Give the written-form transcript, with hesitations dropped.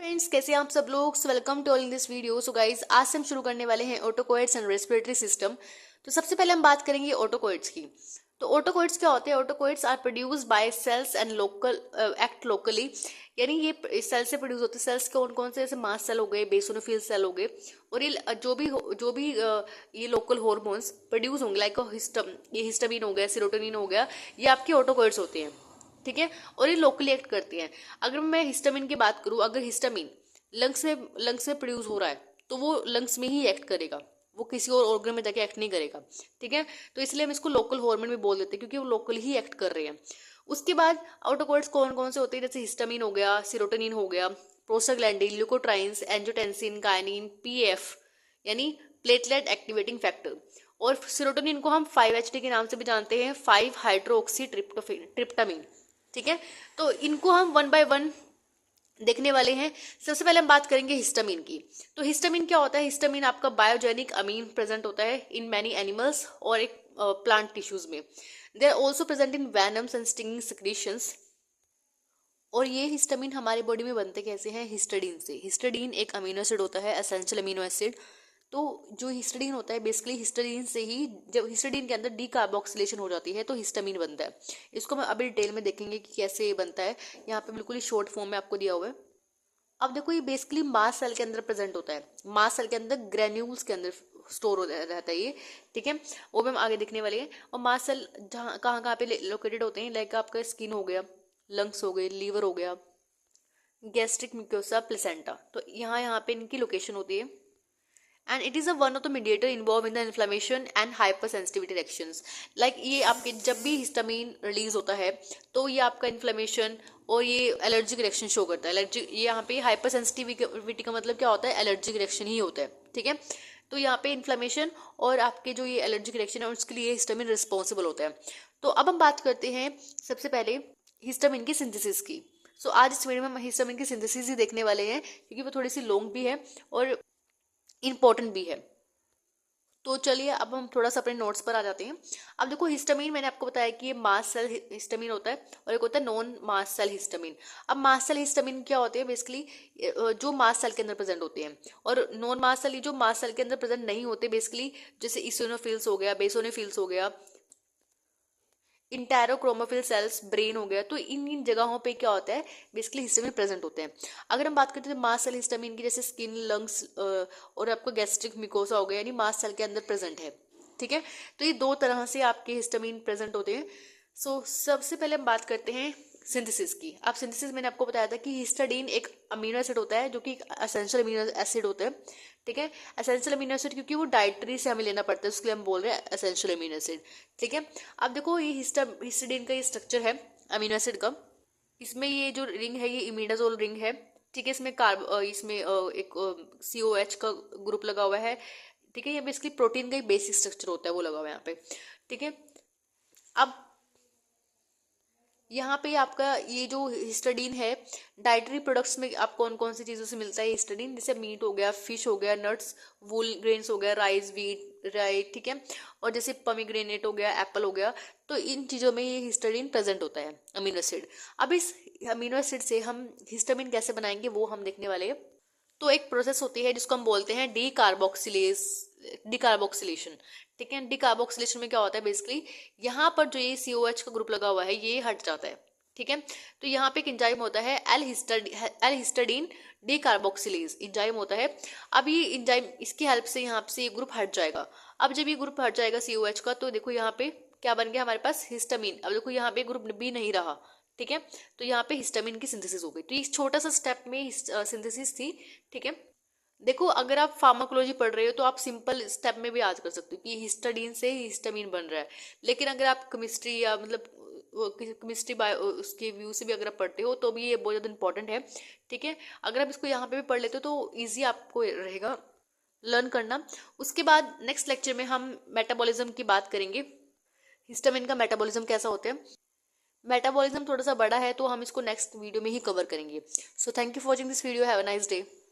Friends, कैसे हैं आप सब लोग। Welcome to all in this video. So guys, आज से हम शुरू करने वाले हैं ऑटोकोइड्स एंड रेस्पिरेटरी सिस्टम। तो सबसे पहले हम बात करेंगे ऑटोकोइड्स की। तो ऑटोकोइड्स क्या होते हैं? Autacoids are produce by cells and local act locally, यानी ये सेल से प्रोड्यूस होते हैं। सेल्स कौन कौन से? जैसे मास्ट सेल हो गए, बेसोनोफिल सेल हो गए, और ये जो भी ये लोकल हार्मोन्स प्रोड्यूस होंगे, लाइक ये हिस्टामिन हो गया, सेरोटोनिन हो गया, ये आपके ऑटोकोइड्स होते हैं। ठीक है, और ये लोकली एक्ट करती हैं। अगर मैं हिस्टामिन की बात करूं, अगर हिस्टामिन लंग्स में प्रोड्यूस हो रहा है तो वो लंग्स में ही एक्ट करेगा, वो किसी और ऑर्गन में जाके एक्ट नहीं करेगा। ठीक है, तो इसलिए हम इसको लोकल हार्मोन भी बोल देते हैं, क्योंकि वो लोकली ही एक्ट कर रहे हैं। उसके बाद ऑटोकोइड्स कौन कौन से होते हैं? जैसे हिस्टामिन हो गया, सेरोटोनिन हो गया, प्रोस्टाग्लैंडिन, ल्यूकोट्राइन्स, एंजियोटेंसिन, गायनिन, पीएफ यानी प्लेटलेट एक्टिवेटिंग फैक्टर, और सेरोटोनिन को हम 5-HT के नाम से भी जानते हैं, 5 हाइड्रोक्सी ट्रिप्टामिन। ठीक है, तो इनको हम वन बाय वन देखने वाले हैं। सबसे पहले हम बात करेंगे हिस्टामिन की। तो हिस्टामिन क्या होता है? हिस्टामिन आपका बायोजेनिक अमीन प्रेजेंट होता है इन मैनी एनिमल्स और एक प्लांट टिश्यूज में। They are also present in venoms and stinging secretions. और ये हिस्टामिन हमारे बॉडी में बनते कैसे हैं? हिस्टाडीन से। हिस्टाडीन एक अमीनो एसिड होता है, एसेंशियल अमीनो एसिड। तो जो हिस्टाडीन होता है, बेसिकली हिस्टाडीन से ही, जब हिस्टाडीन के अंदर डीकार्बोक्सिलेशन हो जाती है तो हिस्टामिन बनता है। इसको हम अभी डिटेल में देखेंगे कि कैसे ये बनता है। यहाँ पे बिल्कुल ही शॉर्ट फॉर्म में आपको दिया हुआ है। अब देखो, ये बेसिकली मास सेल के अंदर प्रेजेंट होता है। मास सेल के अंदर ग्रेन्यूल्स के अंदर स्टोर रहता है ये। ठीक है, वो भी हम आगे देखने वाले हैं। और मास सेल जहाँ कहाँ कहाँ पे लोकेटेड होते हैं, लाइक आपका स्किन हो गया, लंग्स हो गए, लीवर हो गया, गैस्ट्रिक म्यूकोसा, प्लेसेंटा। तो यहाँ पे इनकी लोकेशन होती है। And it is a one of the mediator involve in the inflammation and hyper sensitivity reactions. Like ये आपके जब भी हिस्टामिन रिलीज होता है तो ये आपका इन्फ्लेमेशन और ये एलर्जिक रिएक्शन शो करता है। एलर्जी, ये यहाँ पे हाइपर सेंसिटिविटी का मतलब क्या होता है? एलर्जिक रिएक्शन ही होता है। ठीक है, तो यहाँ पे इन्फ्लेमेशन और आपके जो ये एलर्जिक रिएक्शन है उसके लिए हिस्टामिन रिस्पॉन्सिबल होता है। तो अब हम बात करते हैं सबसे पहले हिस्टामिन की सिंथेसिस की। सो आज इस वीडियो में हम हिस्टामिन की सिंथेसिस ही देखने वाले हैं, क्योंकि वो थोड़ी सी लॉन्ग भी है और इम्पोर्टेंट भी है। तो चलिए अब हम थोड़ा सा अपने नोट्स पर आ जाते हैं। अब देखो, हिस्टामिन मैंने आपको बताया कि ये मास सेल हिस्टामिन होता है और एक होता है नॉन मास सेल हिस्टामिन। अब मास सेल हिस्टामिन क्या होते हैं? बेसिकली जो मास सेल के अंदर प्रेजेंट होते हैं, और नॉन मास सेल जो मास सेल के अंदर प्रेजेंट नहीं होते, बेसिकली जैसे इसिनोफिल्स हो गया, बेसोनोफिल्स हो गया, इंटेरोक्रोमोफिल सेल्स, ब्रेन हो गया। तो इन जगहों पे क्या होता है? बेसिकली हिस्टामिन प्रेजेंट होते हैं। अगर हम बात करते हैं मास सेल हिस्टामिन की, जैसे स्किन, लंग्स और आपको गैस्ट्रिक म्यूकोसा हो गया, यानी मास सेल के अंदर प्रेजेंट है। ठीक है, तो ये दो तरह से आपके हिस्टामिन प्रेजेंट होते हैं। सो सबसे पहले हम बात करते हैं सिंथेसिस की। अब सिंथेसिस मैंने आपको बताया था कि हिस्टाडीन एक अमीनो एसिड होता है, जो कि एक एसेंशियल अमीनो एसिड होता है। ठीक है, एसेंशियल अमीनो एसिड क्योंकि वो डाइटरी से हमें लेना पड़ता है, उसके लिए हम बोल रहे हैं एसेंशियल अमीनो एसिड। ठीक है, अब देखो, ये हिस्टाडीन का ये स्ट्रक्चर है अमीनो एसिड का। इसमें ये जो रिंग है, ये इमिडाजोल रिंग है। ठीक है, इसमें एक COH का ग्रुप लगा हुआ है। ठीक है, ये बेसिकली प्रोटीन का एक बेसिक स्ट्रक्चर होता है, वो लगा हुआ है यहाँ पे। ठीक है, अब यहाँ पे आपका ये जो हिस्टाडीन है, डाइटरी प्रोडक्ट्स में आप कौन कौन सी चीज़ों से मिलता है हिस्टाडीन? जैसे मीट हो गया, फिश हो गया, नट्स, वूल ग्रेन्स हो गया, राइस, व्हीट, राई। ठीक है, और जैसे पमीग्रेनेट हो गया, एप्पल हो गया। तो इन चीज़ों में ये हिस्टाडीन प्रेजेंट होता है, अमीनो एसिड। अब इस अमीनो एसिड से हम हिस्टामिन कैसे बनाएंगे वो हम देखने वाले हैं। तो एक प्रोसेस होती है जिसको हम बोलते हैं डिकार्बोक्सिलेशन। ठीक है, डिकार्बोक्सिलेशन में क्या होता है? बेसिकली यहाँ पर जो ये COH का ग्रुप लगा हुआ है, ये हट जाता है। ठीक है, तो यहाँ पे एक इंजाइम होता है एल हिस्टाडीन डिकार्बोक्सिलेज इंजाइम होता है। अब ये इंजाइम, इसकी हेल्प से यहाँ से ये ग्रुप हट जाएगा। अब जब ये ग्रुप हट जाएगा COH का, तो देखो यहाँ पे क्या बन गया हमारे पास? हिस्टामिन। अब देखो यहाँ पे ग्रुप भी नहीं रहा। ठीक है, तो यहाँ पे हिस्टामिन की सिंथेसिस हो गई। तो इस छोटा सा स्टेप में सिंथेसिस थी। ठीक है, देखो, अगर आप फार्माकोलॉजी पढ़ रहे हो तो आप सिंपल स्टेप में भी आज कर सकते हो कि हिस्टाडीन से हिस्टामिन बन रहा है। लेकिन अगर आप केमिस्ट्री या मतलब केमिस्ट्री बायो उसके व्यू से भी अगर आप पढ़ते हो तो भी ये बहुत ज़्यादा इंपॉर्टेंट है। ठीक है, अगर आप इसको यहाँ पे भी पढ़ लेते हो तो ईजी आपको रहेगा लर्न करना। उसके बाद नेक्स्ट लेक्चर में हम मेटाबॉलिज्म की बात करेंगे, हिस्टामिन का मेटाबॉलिज्म कैसा होता है। मेटाबॉलिज्म थोड़ा सा बड़ा है, तो हम इसको नेक्स्ट वीडियो में ही कवर करेंगे। So thank you for watching this video. Have a nice day.